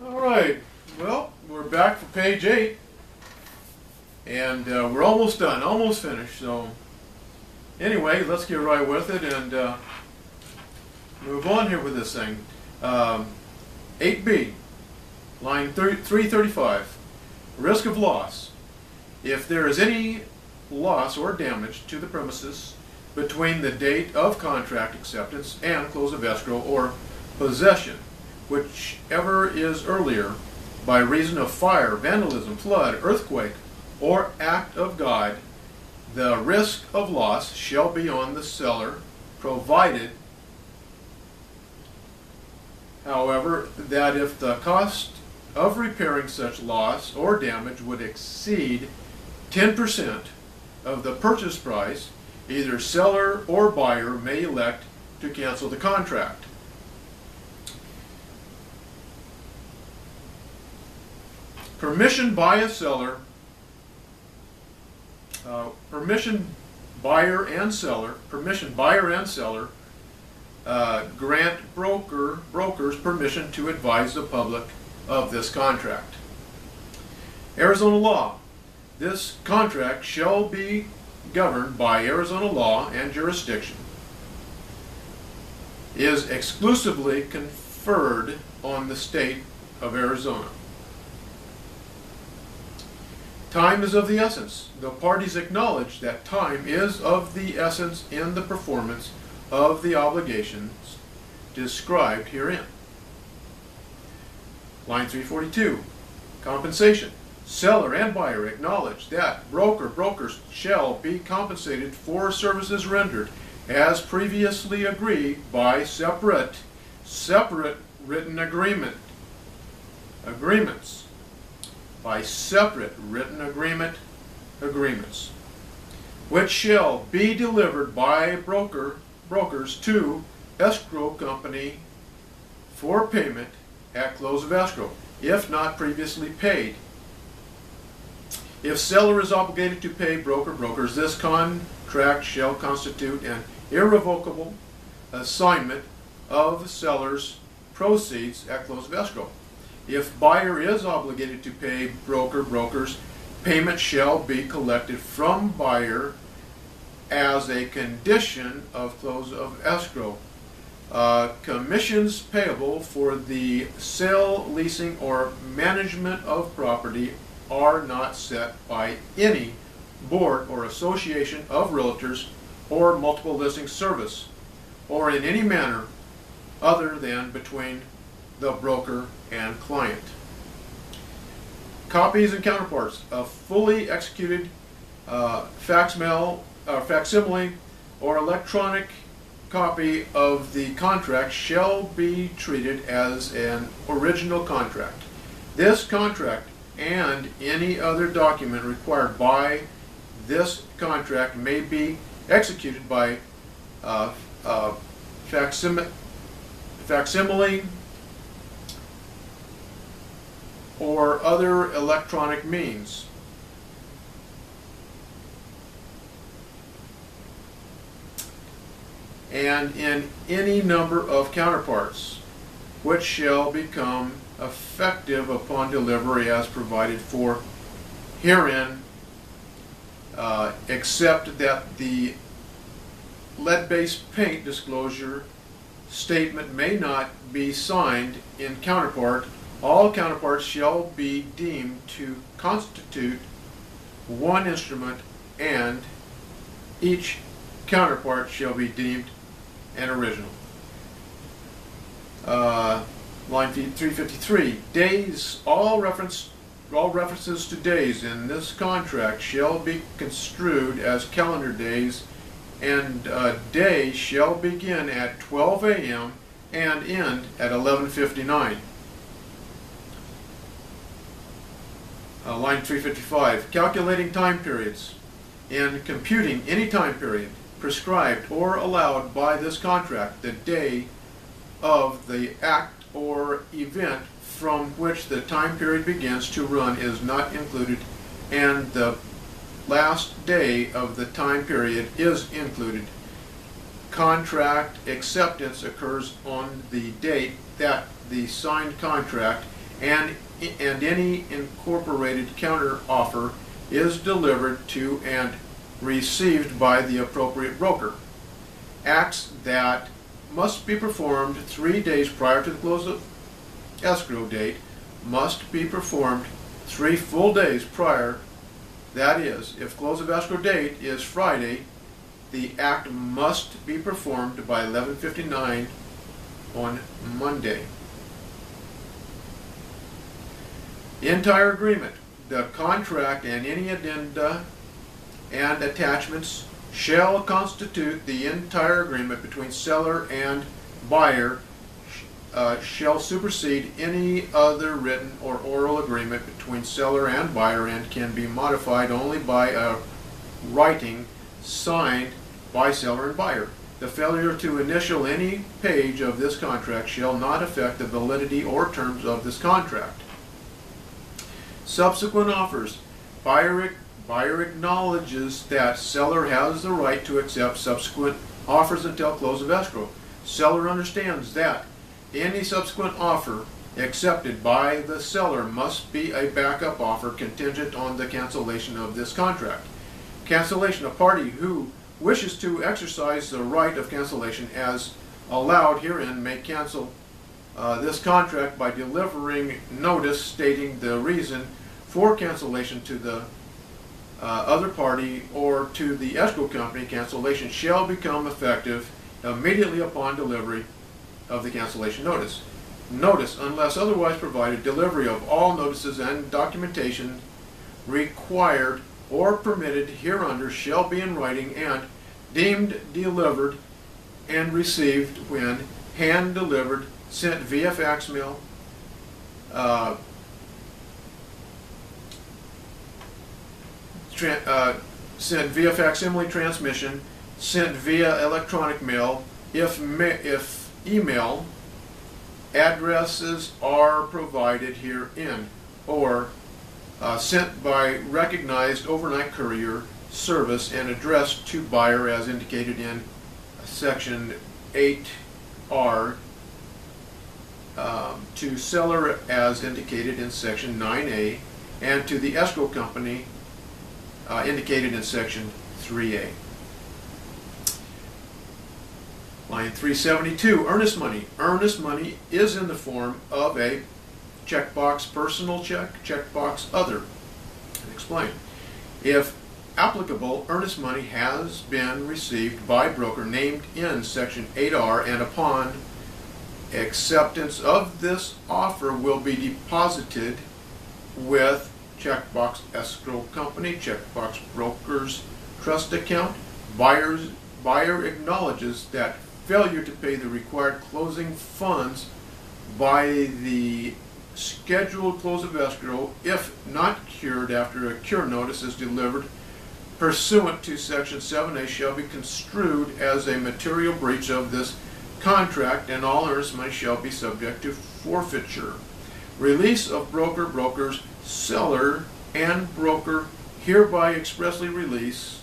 All right, well, we're back for page 8, and we're almost done, almost finished. So anyway, let's get right with it and move on here with this thing. 8B, line 335, risk of loss. If there is any loss or damage to the premises between the date of contract acceptance and close of escrow or possession, whichever is earlier, by reason of fire, vandalism, flood, earthquake, or act of God, the risk of loss shall be on the seller, provided, however, that if the cost of repairing such loss or damage would exceed 10% of the purchase price, either seller or buyer may elect to cancel the contract. Permission by a seller, permission buyer and seller grant brokers permission to advise the public of this contract. Arizona law. This contract shall be governed by Arizona law and jurisdiction, is exclusively conferred on the state of Arizona. Time is of the essence. The parties acknowledge that time is of the essence in the performance of the obligations described herein. Line 342, compensation. Seller and buyer acknowledge that brokers shall be compensated for services rendered as previously agreed by separate written agreements, which shall be delivered by brokers to escrow company for payment at close of escrow, if not previously paid. If seller is obligated to pay brokers, this contract shall constitute an irrevocable assignment of seller's proceeds at close of escrow. If buyer is obligated to pay brokers, payment shall be collected from buyer as a condition of close of escrow. Commissions payable for the sale, leasing, or management of property are not set by any board or association of realtors or multiple listing service, or in any manner other than between the broker and client. Copies and counterparts. A fully executed facsimile or electronic copy of the contract shall be treated as an original contract. This contract and any other document required by this contract may be executed by facsimile or other electronic means. And in any number of counterparts, which shall become effective upon delivery as provided for herein, except that the lead-based paint disclosure statement may not be signed in counterpart. All counterparts shall be deemed to constitute one instrument, and each counterpart shall be deemed an original. Line 353, days. All references to days in this contract shall be construed as calendar days, and a day shall begin at 12 a.m. and end at 11:59. Line 355, calculating time periods. In computing any time period prescribed or allowed by this contract, the day of the act or event from which the time period begins to run is not included, and the last day of the time period is included. Contract acceptance occurs on the date that the signed contract and any incorporated counter offer is delivered to and received by the appropriate broker. Acts that must be performed 3 days prior to the close of escrow date must be performed 3 full days prior. That is, if close of escrow date is Friday, the act must be performed by 11:59 on Monday. Entire agreement. The contract and any addenda and attachments shall constitute the entire agreement between seller and buyer, shall supersede any other written or oral agreement between seller and buyer, and can be modified only by a writing signed by seller and buyer. The failure to initial any page of this contract shall not affect the validity or terms of this contract. Subsequent offers. Buyer acknowledges that seller has the right to accept subsequent offers until close of escrow. Seller understands that any subsequent offer accepted by the seller must be a backup offer contingent on the cancellation of this contract. Cancellation. A party who wishes to exercise the right of cancellation as allowed herein may cancel this contract by delivering notice stating the reason for cancellation to the other party or to the escrow company. Cancellation shall become effective immediately upon delivery of the cancellation notice. Notice, unless otherwise provided, delivery of all notices and documentation required or permitted hereunder shall be in writing and deemed delivered and received when hand delivered, sent via fax mail, sent via facsimile transmission, sent via electronic mail, if email addresses are provided herein, or sent by recognized overnight courier service and addressed to buyer as indicated in section 8R, to seller as indicated in section 9A, and to the escrow company indicated in section 3A. Line 372, earnest money. Earnest money is in the form of a checkbox personal check, checkbox other. And explain. If applicable, earnest money has been received by broker named in section 8R, and upon acceptance of this offer will be deposited with checkbox escrow company, checkbox broker's trust account. Buyer acknowledges that failure to pay the required closing funds by the scheduled close of escrow, if not cured after a cure notice is delivered pursuant to section 7A, shall be construed as a material breach of this contract, and all earnest money shall be subject to forfeiture. Release of broker, brokers, seller, and broker hereby expressly release,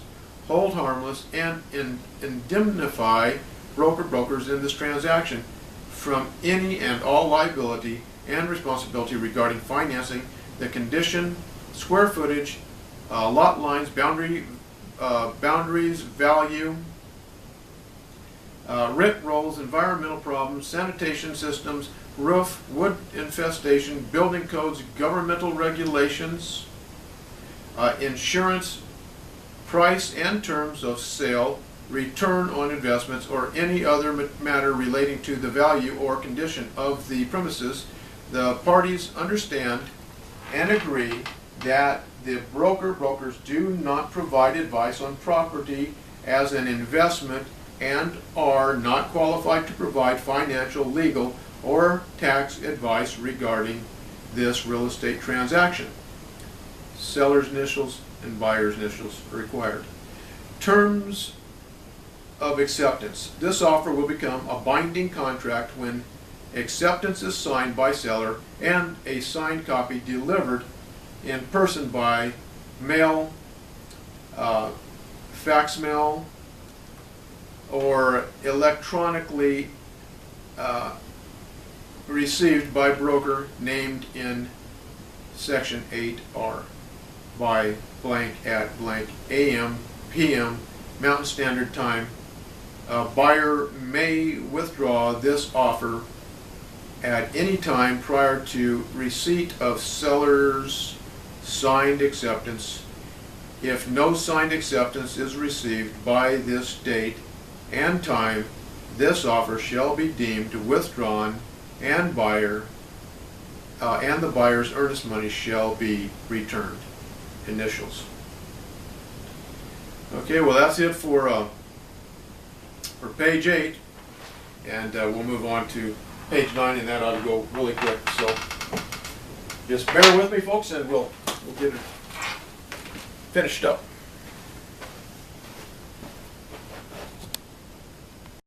hold harmless, and indemnify broker, brokers in this transaction from any and all liability and responsibility regarding financing, the condition, square footage, lot lines, boundaries, value, rent rolls, environmental problems, sanitation systems, roof, wood infestation, building codes, governmental regulations, insurance, price and terms of sale, return on investments, or any other matter relating to the value or condition of the premises. The parties understand and agree that the brokers do not provide advice on property as an investment and are not qualified to provide financial, legal, or tax advice regarding this real estate transaction. Seller's initials and buyer's initials are required. Terms of acceptance. This offer will become a binding contract when acceptance is signed by seller and a signed copy delivered in person by mail, fax mail, or electronically received by broker named in section 8R by blank at blank AM, PM, Mountain Standard Time. Buyer may withdraw this offer at any time prior to receipt of seller's signed acceptance. If no signed acceptance is received by this date and time, this offer shall be deemed withdrawn, and the buyer's earnest money shall be returned. Initials. Okay, well that's it for page 8, and we'll move on to page 9, and that ought to go really quick. So just bear with me, folks, and we'll get it finished up.